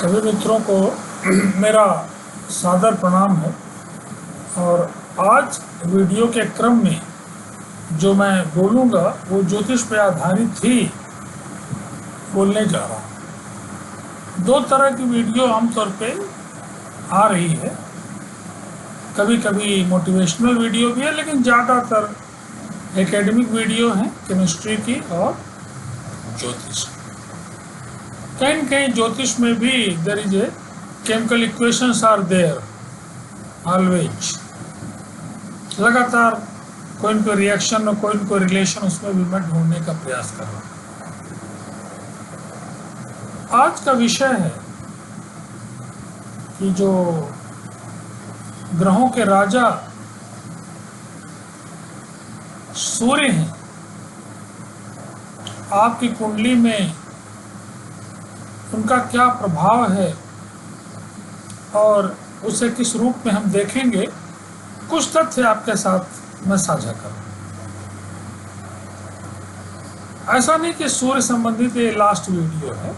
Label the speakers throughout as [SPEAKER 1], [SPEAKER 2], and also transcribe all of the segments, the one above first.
[SPEAKER 1] सभी मित्रों को मेरा सादर प्रणाम है। और आज वीडियो के क्रम में जो मैं बोलूँगा वो ज्योतिष पे आधारित ही बोलने जा रहा हूँ। दो तरह की वीडियो आमतौर पे आ रही है, कभी कभी मोटिवेशनल वीडियो भी है, लेकिन ज़्यादातर एकेडमिक वीडियो हैं केमिस्ट्री की और ज्योतिष। कहीं कहीं ज्योतिष में भी there is a chemical equations are there always. लगातार कोई न कोई रिएक्शन और कोई न कोई रिलेशन उसमें भी मैं ढूंढने का प्रयास कर रहा हूँ। आज का विषय है कि जो ग्रहों के राजा सूर्य हैं, आपकी कुंडली में उनका क्या प्रभाव है और उसे किस रूप में हम देखेंगे। कुछ तथ्य आपके साथ मैं साझा करूं। ऐसा नहीं कि सूर्य संबंधित ये लास्ट वीडियो है,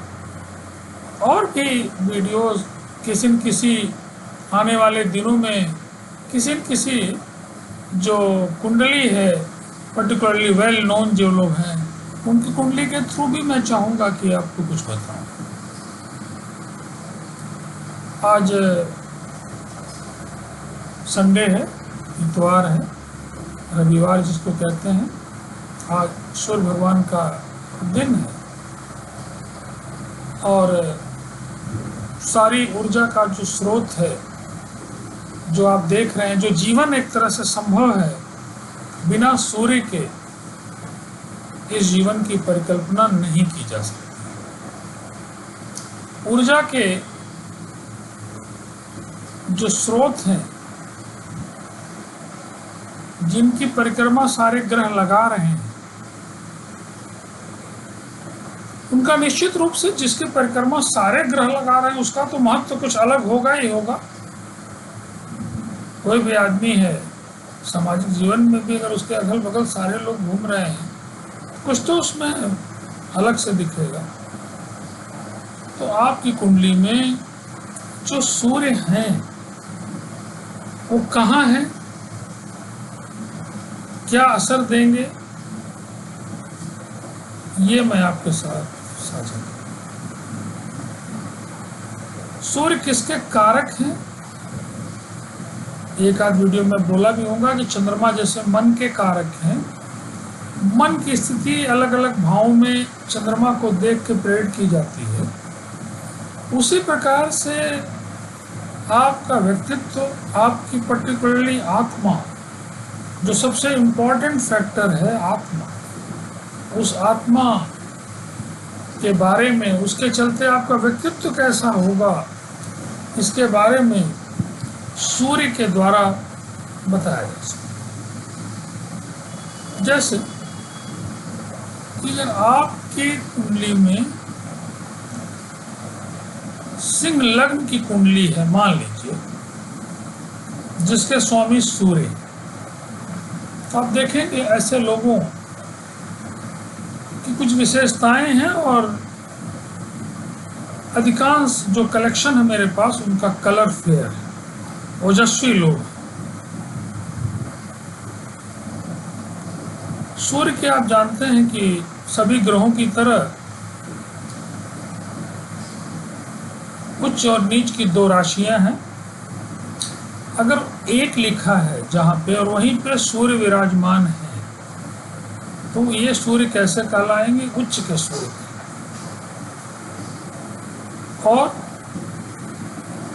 [SPEAKER 1] और भी वीडियोस किसी न किसी आने वाले दिनों में किसी न किसी जो कुंडली है पर्टिकुलरली वेल नोन जो लोग हैं उनकी कुंडली के थ्रू भी मैं चाहूँगा कि आपको कुछ बताऊं। आज संडे है, इतवार है, रविवार जिसको कहते हैं। आज सूर्य भगवान का दिन है और सारी ऊर्जा का जो स्रोत है जो आप देख रहे हैं, जो जीवन एक तरह से संभव है, बिना सूर्य के इस जीवन की परिकल्पना नहीं की जा सकती। ऊर्जा के जो स्रोत हैं जिनकी परिक्रमा सारे ग्रह लगा रहे हैं, उनका निश्चित रूप से जिसकी परिक्रमा सारे ग्रह लगा रहे हैं उसका तो महत्व तो कुछ अलग होगा ही होगा। कोई भी आदमी है सामाजिक जीवन में भी अगर उसके अगल बगल सारे लोग घूम रहे हैं, कुछ तो उसमें अलग से दिखेगा। तो आपकी कुंडली में जो सूर्य हैं वो कहाँ हैं, क्या असर देंगे, ये मैं आपके साथ साझा करूं। सूर्य किसके कारक हैं? एक आध वीडियो में बोला भी होगा कि चंद्रमा जैसे मन के कारक हैं। मन की स्थिति अलग अलग भावों में चंद्रमा को देख के प्रेरित की जाती है। उसी प्रकार से आपका व्यक्तित्व, आपकी पर्टिकुलरली आत्मा, जो सबसे इम्पोर्टेंट फैक्टर है आत्मा, उस आत्मा के बारे में, उसके चलते आपका व्यक्तित्व कैसा होगा, इसके बारे में सूर्य के द्वारा बताया जा सकता। जैसे कि अगर आपकी कुंडली में सिंह लग्न की कुंडली है, मान लीजिए, जिसके स्वामी सूर्य, तो आप देखेंगे ऐसे लोगों की कुछ विशेषताएं हैं और अधिकांश जो कलेक्शन है मेरे पास उनका कलर फेयर है, ओजस्वी लोग। सूर्य के आप जानते हैं कि सभी ग्रहों की तरह उच्च और नीच की दो राशियां हैं। अगर एक लिखा है जहां पे और वहीं पे सूर्य विराजमान है, तो ये सूर्य कैसे कहलाएंगे? उच्च के सूर्य। और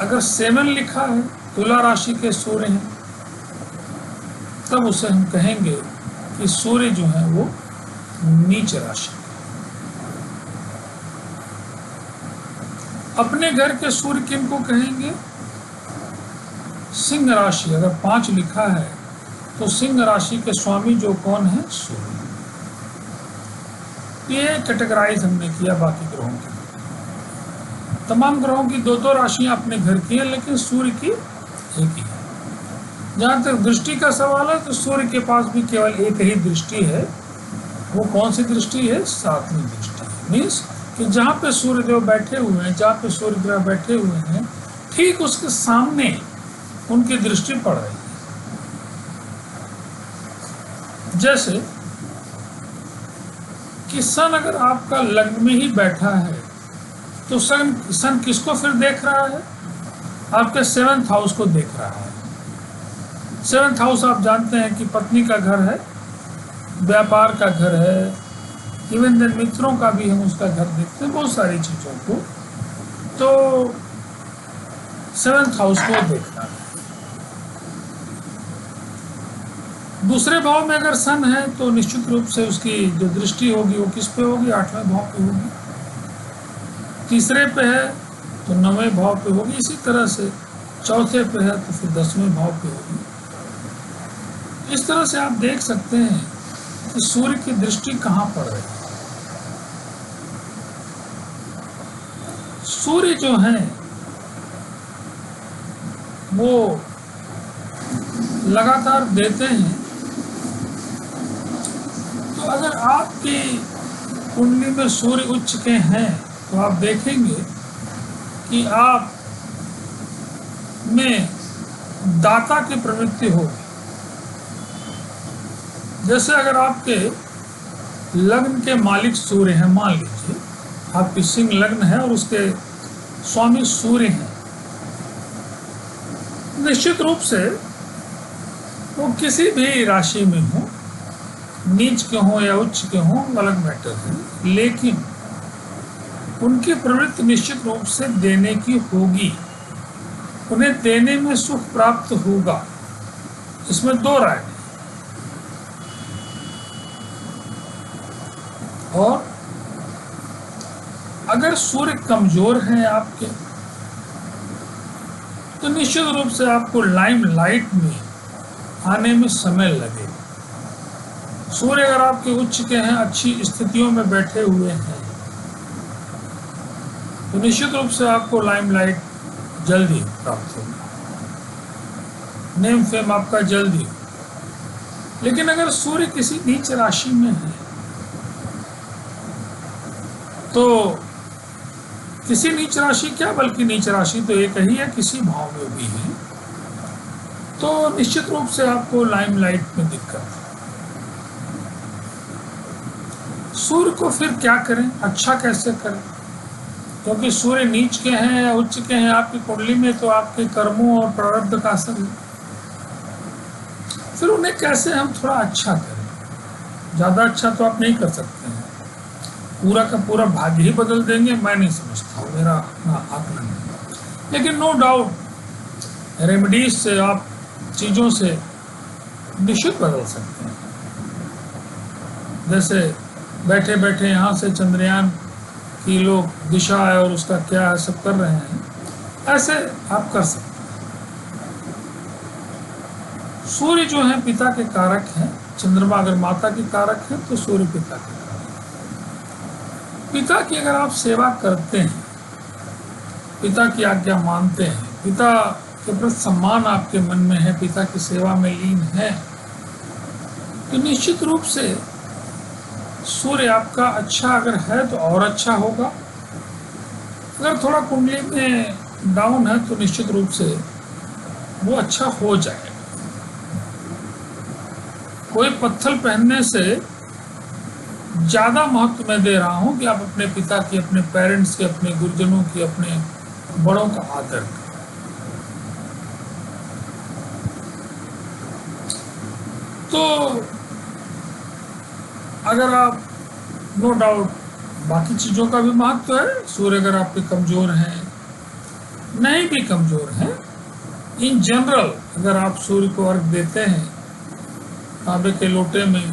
[SPEAKER 1] अगर 7 लिखा है, तुला राशि के सूर्य हैं, तब उसे हम कहेंगे कि सूर्य जो है वो नीच राशि। अपने घर के सूर्य किनको कहेंगे? सिंह राशि। अगर 5 लिखा है तो सिंह राशि के स्वामी जो कौन है? सूर्य। ये कैटेगराइज हमने किया बाकी ग्रहों की। तमाम ग्रहों की दो राशियां अपने घर की हैं, लेकिन सूर्य की एक ही है। जहाँ तक दृष्टि का सवाल है तो सूर्य के पास भी केवल एक ही दृष्टि है। वो कौन सी दृष्टि है? 7वीं दृष्टि। मीन्स कि जहाँ पे सूर्यदेव बैठे हुए हैं, जहाँ पे सूर्य ग्रह बैठे हुए हैं, ठीक उसके सामने उनकी दृष्टि पड़ रही है। जैसे कि सन अगर आपका लग्न में ही बैठा है तो सन किसको फिर देख रहा है? आपके 7th हाउस को देख रहा है। 7th हाउस आप जानते हैं कि पत्नी का घर है, व्यापार का घर है, इवन देन मित्रों का भी हम उसका घर देखते हैं, बहुत सारी चीजों को। तो 7th हाउस को देख रहा है। दूसरे भाव में अगर सन है तो निश्चित रूप से उसकी जो दृष्टि होगी वो किस पे होगी? 8वें भाव पे होगी। तीसरे पे है तो 9वें भाव पे होगी। इसी तरह से चौथे पे है तो फिर 10वें भाव पे होगी। इस तरह से आप देख सकते हैं कि सूर्य की दृष्टि कहाँ पड़ रही है। सूर्य जो है वो लगातार देते हैं। तो अगर आपकी कुंडली में सूर्य उच्च के हैं तो आप देखेंगे कि आप में दाता की प्रवृत्ति होगी। जैसे अगर आपके लग्न के मालिक सूर्य हैं, मान लीजिए आपकी सिंह लग्न है और उसके स्वामी सूर्य हैं, निश्चित रूप से वो किसी भी राशि में हो, नीच के हों या उच्च के हों, अलग मैटर है, लेकिन उनकी प्रवृत्ति निश्चित रूप से देने की होगी। उन्हें देने में सुख प्राप्त होगा, इसमें दो राय नहीं। और अगर सूर्य कमजोर हैं आपके तो निश्चित रूप से आपको लाइमलाइट में आने में समय लगेगा। सूर्य अगर आपके उच्च के हैं, अच्छी स्थितियों में बैठे हुए हैं, तो निश्चित रूप से आपको लाइमलाइट जल्दी प्राप्त होगा, नेम फेम आपका जल्दी। लेकिन अगर सूर्य किसी नीच राशि में है तो किसी नीच राशि क्या, बल्कि नीच राशि तो एक ही है, किसी भाव में भी है, तो निश्चित रूप से आपको लाइमलाइट में दिक्कत है। सूर्य को फिर क्या करें, अच्छा कैसे करें? क्योंकि सूर्य नीच के हैं या उच्च के हैं आपकी कुंडली में तो आपके कर्मों और प्रारब्ध का असर है। फिर उन्हें कैसे हम थोड़ा अच्छा करें? ज्यादा अच्छा तो आप नहीं कर सकते हैं, पूरा का पूरा भाग्य ही बदल देंगे, मैं नहीं समझता हूँ, मेरा अपना आकलन है। लेकिन नो डाउट रेमेडीज से आप चीज़ों से निश्चित बदल सकते हैं। जैसे बैठे बैठे यहाँ से चंद्रयान की लोग दिशा है और उसका क्या है सब कर रहे हैं, ऐसे आप कर सकते हैं। सूर्य जो है पिता के कारक हैं, चंद्रमा अगर माता की कारक है तो सूर्य पिता के कारक। पिता की अगर आप सेवा करते हैं, पिता की आज्ञा मानते हैं, पिता के प्रति सम्मान आपके मन में है, पिता की सेवा में लीन है, तो निश्चित रूप से सूर्य आपका अच्छा अगर है तो और अच्छा होगा। अगर थोड़ा कुंडली में डाउन है तो निश्चित रूप से वो अच्छा हो जाएगा। कोई पत्थर पहनने से ज्यादा महत्व मैं दे रहा हूं कि आप अपने पिता की, अपने पेरेंट्स के, अपने गुरुजनों की, अपने बड़ों का आदर करें। तो अगर आप नो डाउट बाकी चीजों का भी महत्व है। सूर्य अगर आपके कमजोर हैं, नहीं भी कमजोर हैं, इन जनरल अगर आप सूर्य को अर्घ देते हैं तांबे के लोटे में,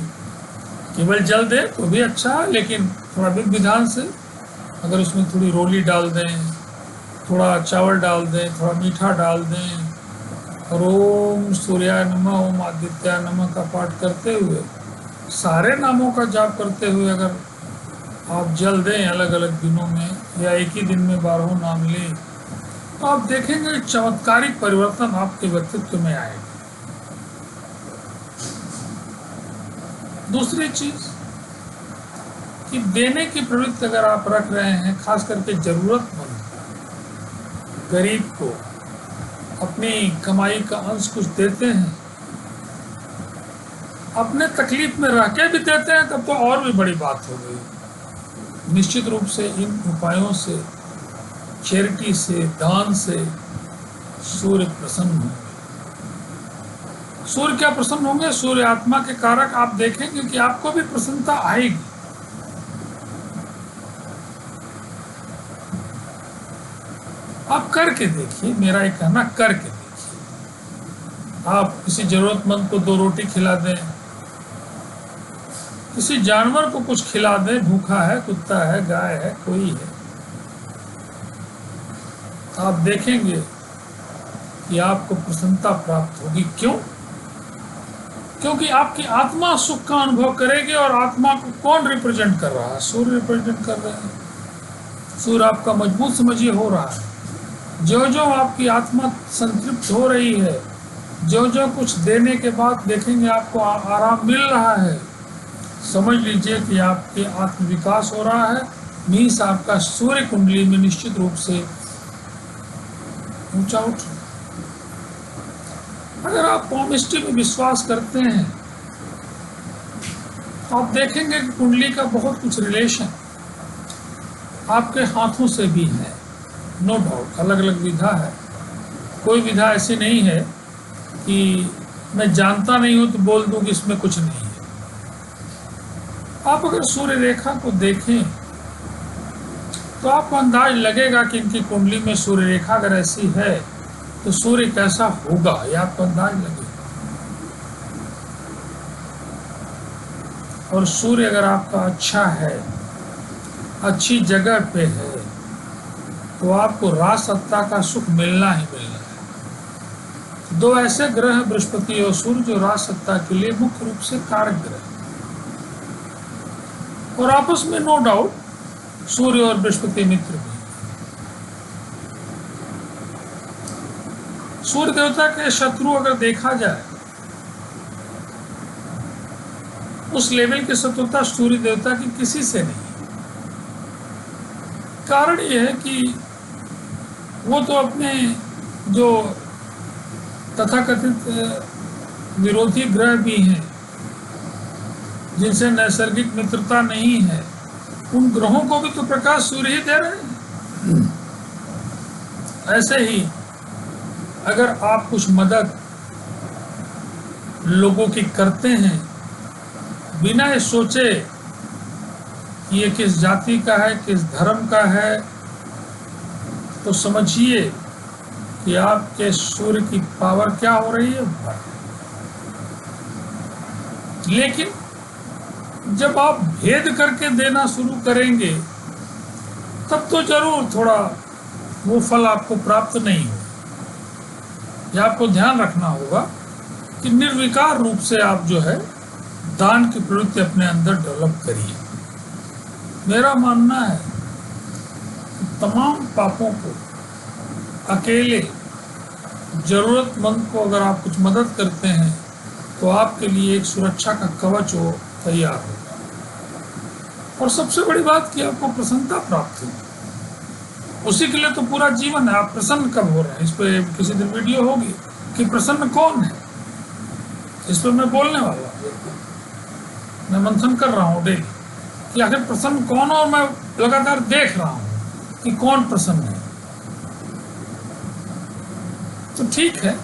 [SPEAKER 1] केवल जल दें तो भी अच्छा है, लेकिन थोड़ा विधि विधान से अगर उसमें थोड़ी रोली डाल दें, थोड़ा चावल डाल दें, थोड़ा मीठा डाल दें और ओम सूर्याय नमः, ओम आदित्याय नमः का पाठ करते हुए, सारे नामों का जाप करते हुए अगर आप जल दें अलग अलग दिनों में या एक ही दिन में 12 नाम लें, तो आप देखेंगे चमत्कारिक परिवर्तन आपके व्यक्तित्व में आएगा। दूसरी चीज कि देने की प्रवृत्ति अगर आप रख रहे हैं, खास करके जरूरतमंद गरीब को अपनी कमाई का अंश कुछ देते हैं, अपने तकलीफ में रह के भी देते हैं, तब तो और भी बड़ी बात हो गई। निश्चित रूप से इन उपायों से, चैरिटी से, दान से सूर्य प्रसन्न होंगे। सूर्य क्या प्रसन्न होंगे? सूर्य आत्मा के कारक। आप देखेंगे कि आपको भी प्रसन्नता आएगी। आप करके देखिए, मेरा एक कहना, करके देखिए। आप किसी जरूरतमंद को 2 रोटी खिला दें, किसी जानवर को कुछ खिला दें, भूखा है, कुत्ता है, गाय है, कोई है, आप देखेंगे कि आपको प्रसन्नता प्राप्त होगी। क्यों? क्योंकि आपकी आत्मा सुख का अनुभव करेगी। और आत्मा को कौन रिप्रेजेंट कर रहा है? सूर्य रिप्रेजेंट कर रहे हैं। सूर्य आपका मजबूत समझिए हो रहा है। जो जो आपकी आत्मा संतृप्त हो रही है, जो जो कुछ देने के बाद देखेंगे आपको आराम मिल रहा है, समझ लीजिए कि आपके आत्म विकास हो रहा है। मीन्स आपका सूर्य कुंडली में निश्चित रूप से ऊंचा उठ। अगर आप पॉमिस्ट्री में विश्वास करते हैं तो आप देखेंगे कि कुंडली का बहुत कुछ रिलेशन आपके हाथों से भी है। नो डाउट, अलग अलग विधा है। कोई विधा ऐसी नहीं है कि मैं जानता नहीं हूं तो बोल दूं कि इसमें कुछ नहीं है। आप अगर सूर्य रेखा को देखें तो आपको अंदाज लगेगा कि इनकी कुंडली में सूर्य रेखा अगर ऐसी है तो सूर्य कैसा होगा, यह आपको अंदाज लगेगा। और सूर्य अगर आपका अच्छा है, अच्छी जगह पे है, तो आपको राज सत्ता का सुख मिलना ही मिलना है। 2 ऐसे ग्रह बृहस्पति और सूर्य जो राज सत्ता के लिए मुख्य रूप से कारक ग्रह, और आपस में नो डाउट सूर्य और बृहस्पति मित्र भी। सूर्य देवता के शत्रु अगर देखा जाए, उस लेवल की शत्रुता सूर्य देवता की किसी से नहीं। कारण यह है कि वो तो अपने जो तथाकथित विरोधी ग्रह भी हैं, जिनसे नैसर्गिक मित्रता नहीं है, उन ग्रहों को भी तो प्रकाश सूर्य ही दे रहे हैं। ऐसे ही अगर आप कुछ मदद लोगों की करते हैं बिना ये सोचे कि ये किस जाति का है, किस धर्म का है, तो समझिए कि आपके सूर्य की पावर क्या हो रही है, ऊपर। लेकिन जब आप भेद करके देना शुरू करेंगे तब तो जरूर थोड़ा वो फल आपको प्राप्त नहीं हो। यह आपको ध्यान रखना होगा कि निर्विकार रूप से आप जो है दान की प्रवृत्ति अपने अंदर डेवलप करिए। मेरा मानना है कि तमाम पापों को अकेले जरूरतमंद को अगर आप कुछ मदद करते हैं तो आपके लिए एक सुरक्षा का कवच वो तैयार होगा। और सबसे बड़ी बात कि आपको प्रसन्नता प्राप्त होगी। उसी के लिए तो पूरा जीवन है। आप प्रसन्न कब हो रहे हैं, इस पर किसी दिन वीडियो होगी कि प्रसन्न कौन है, इस पर मैं बोलने वाला हूँ। मैं मंथन कर रहा हूँ डेली कि आखिर प्रसन्न कौन हो, और मैं लगातार देख रहा हूँ कि कौन प्रसन्न है। तो ठीक है,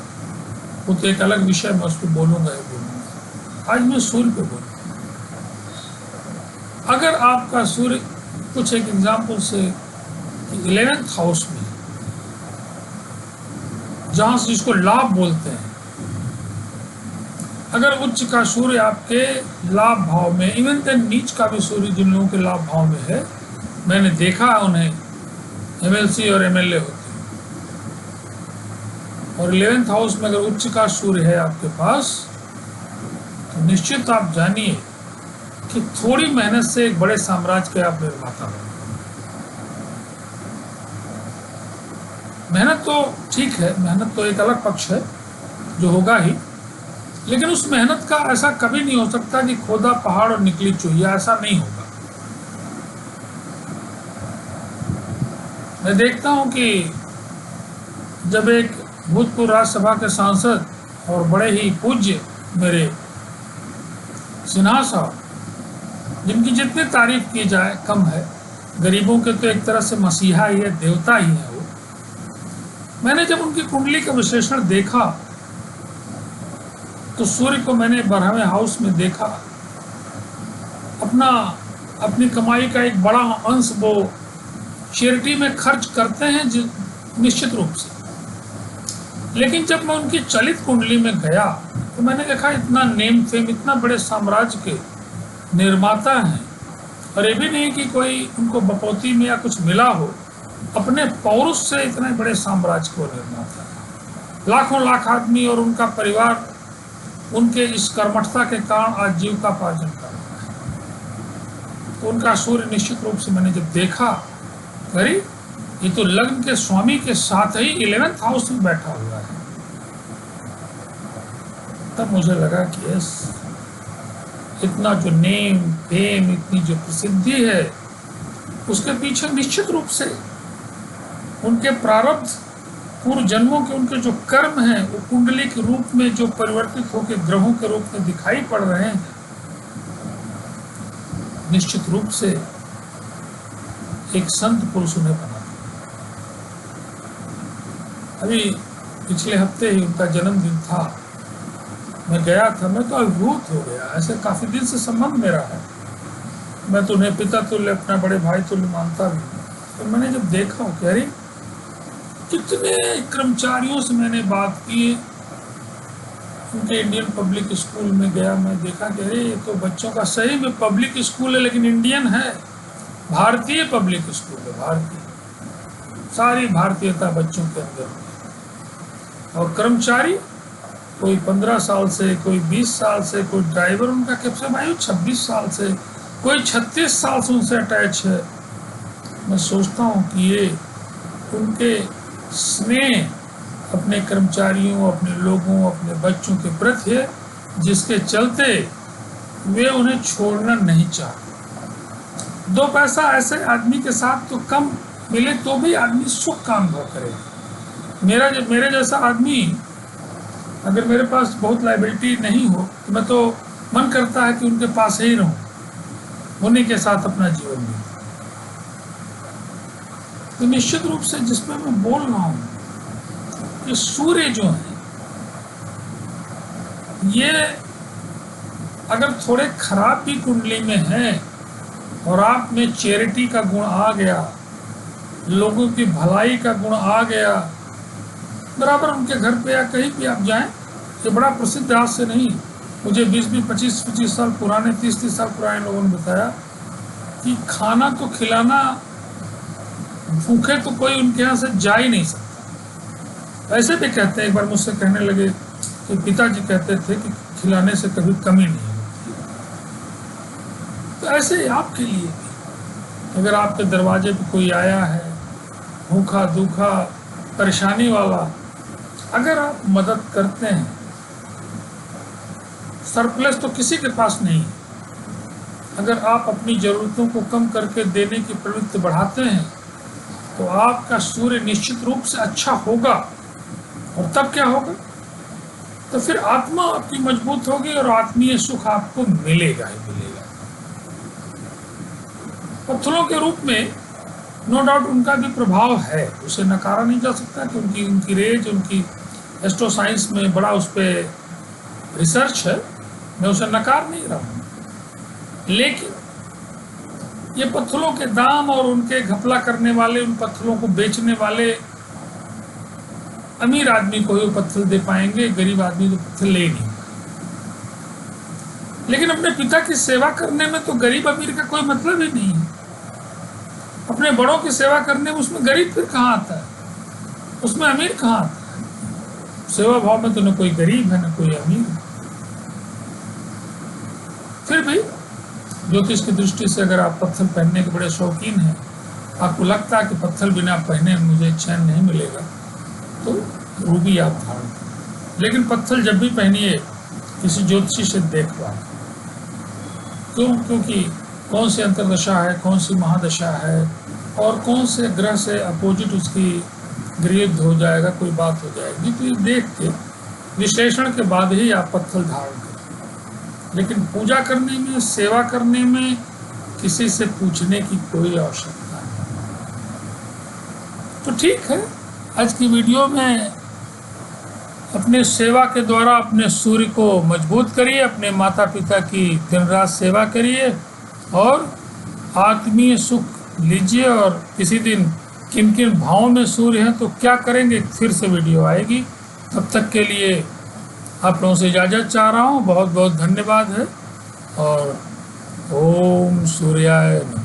[SPEAKER 1] वो तो एक अलग विषय, मैं उस पर बोलूंगा ही बोलूंगा। आज मैं सूर्य पे बोलूंगा। अगर आपका सूर्य कुछ एक एग्जाम्पल से 11th हाउस में, जहां से जिसको लाभ बोलते हैं, अगर उच्च का सूर्य आपके लाभ भाव में, इवन देन नीच का भी सूर्य जिन लोगों के लाभ भाव में है, मैंने देखा है उन्हें MLC और MLA होते हैं। और 11th हाउस में अगर उच्च का सूर्य है आपके पास, तो निश्चित आप जानिए कि थोड़ी मेहनत से एक बड़े साम्राज्य के आप निर्माता हो। मेहनत तो ठीक है, मेहनत तो एक अलग पक्ष है जो होगा ही, लेकिन उस मेहनत का ऐसा कभी नहीं हो सकता कि खोदा पहाड़ और निकली चुहिया, ऐसा नहीं होगा। मैं देखता हूं कि जब एक भूतपूर्व राज्यसभा के सांसद और बड़े ही पूज्य मेरे सिन्हा साहब, जिनकी जितनी तारीफ की जाए कम है, गरीबों के तो एक तरह से मसीहा ही है, देवता ही है वो। मैंने जब उनकी कुंडली का विश्लेषण देखा तो सूर्य को मैंने 12वें हाउस में देखा। अपनी कमाई का एक बड़ा अंश वो चैरिटी में खर्च करते हैं निश्चित रूप से। लेकिन जब मैं उनकी चलित कुंडली में गया तो मैंने देखा इतना नेम फेम, इतना बड़े साम्राज्य के निर्माता हैं, और ये भी नहीं कि कोई उनको बपौती में या कुछ मिला हो, अपने पौरुष से इतने बड़े साम्राज्य को निर्माता है। लाखों लाख आदमी और उनका परिवार उनके इस कर्मठता के कारण आजीविकोपार्जन कर रहा है। तो उनका सूर्य निश्चित रूप से मैंने जब देखा, अरे ये तो लग्न के स्वामी के साथ ही 11th हाउस में बैठा हुआ है, तब मुझे लगा कि यस, इतना जो नेम फेम, इतनी जो प्रसिद्धि है, उसके पीछे निश्चित रूप से उनके प्रारब्ध, पूर्व जन्मों के उनके जो कर्म हैं, वो कुंडली के रूप में जो परिवर्तित होकर ग्रहों के रूप में दिखाई पड़ रहे हैं, निश्चित रूप से एक संत पुरुष उन्हें बना। अभी पिछले हफ्ते ही उनका जन्मदिन था, मैं गया था, मैं तो अभिभूत हो गया। ऐसे काफी दिन से संबंध मेरा है, मैं तो उन्हें पिता तुल्य, अपना बड़े भाई तुल्य मानता भी। तो मैंने जब देखा कि अरे कितने कर्मचारियों से मैंने बात की, उनके इंडियन पब्लिक स्कूल में गया, मैं देखा कि अरे ये तो बच्चों का सही में पब्लिक स्कूल है, लेकिन इंडियन है, भारतीय पब्लिक स्कूल है, भारतीय, सारी भारतीयता बच्चों के अंदर। और कर्मचारी कोई 15 साल से, कोई 20 साल से, कोई ड्राइवर उनका कैप्टन आयु 26 साल से, कोई 36 साल से उनसे अटैच है। मैं सोचता हूँ कि ये उनके स्नेह अपने कर्मचारियों, अपने लोगों, अपने बच्चों के प्रति है, जिसके चलते वे उन्हें छोड़ना नहीं चाहते। 2 पैसा ऐसे आदमी के साथ तो कम मिले तो भी आदमी सुख का अनुभव करे। मेरे जैसा आदमी, अगर मेरे पास बहुत लायबिलिटी नहीं हो तो मैं तो मन करता है कि उनके पास ही रहूं, उन्हीं के साथ अपना जीवन बीता। तो निश्चित रूप से जिसमें मैं बोल रहा हूं कि सूर्य जो है, ये अगर थोड़े खराब भी कुंडली में है और आप में चैरिटी का गुण आ गया, लोगों की भलाई का गुण आ गया, बराबर उनके घर पे या कहीं भी आप जाएं, ये बड़ा प्रसिद्ध आज से नहीं, मुझे 20-20, 25-25 साल पुराने, 30-30 साल पुराने लोगों ने बताया कि खाना तो खिलाना, भूखे तो कोई उनके यहाँ से जा ही नहीं सकता। ऐसे भी कहते हैं, एक बार मुझसे कहने लगे कि पिताजी कहते थे कि खिलाने से कभी कमी नहीं होती। तो ऐसे ही आपके लिए भी, अगर आपके दरवाजे पे कोई आया है भूखा दुखा परेशानी वाला, अगर आप मदद करते हैं, सरप्लस तो किसी के पास नहीं, अगर आप अपनी जरूरतों को कम करके देने की प्रवृत्ति बढ़ाते हैं, तो आपका सूर्य निश्चित रूप से अच्छा होगा। और तब क्या होगा? तो फिर आत्मा आपकी मजबूत होगी और आत्मीय सुख आपको मिलेगा ही मिलेगा। पत्थरों के रूप में नो डाउट उनका भी प्रभाव है, उसे नकारा नहीं जा सकता, क्योंकि उनकी रेज, उनकी एस्ट्रो साइंस में बड़ा उस पर रिसर्च है, मैं उसे नकार नहीं रहा हूँ। लेकिन ये पत्थरों के दाम और उनके घपला करने वाले, उन पत्थरों को बेचने वाले अमीर आदमी को ही वो पत्थर दे पाएंगे, गरीब आदमी तो पत्थर ले नहीं। लेकिन अपने पिता की सेवा करने में तो गरीब अमीर का कोई मतलब ही नहीं है। अपने बड़ों की सेवा करने में उसमें गरीब फिर कहाँ आता है, उसमें अमीर कहाँ आता है? सेवा भाव में तो न कोई गरीब है न कोई अमीर है। फिर भी ज्योतिष की दृष्टि से अगर आप पत्थर पहनने के बड़े शौकीन हैं, आपको लगता है कि पत्थर बिना पहने मुझे चैन नहीं मिलेगा, तो रूबी आप धारण करें। लेकिन पत्थर जब भी पहनिए किसी ज्योतिषी से देखवा। क्यों? क्योंकि कौन सी अंतर्दशा है, कौन सी महादशा है, और कौन से ग्रह से अपोजिट उसकी गृहयुद्ध हो जाएगा, कोई बात हो जाएगी। तो ये देख के विश्लेषण के बाद ही आप पत्थर धारण करें। लेकिन पूजा करने में, सेवा करने में किसी से पूछने की कोई आवश्यकता नहीं। तो ठीक है, आज की वीडियो में अपने सेवा के द्वारा अपने सूर्य को मजबूत करिए, अपने माता पिता की दिन रात सेवा करिए और आत्मीय सुख लीजिए। और किसी दिन किन किन भावों में सूर्य हैं तो क्या करेंगे, फिर से वीडियो आएगी। तब तक के लिए आप लोगों से इजाज़त चाह रहा हूँ। बहुत बहुत धन्यवाद है और ओम सूर्याय नमः।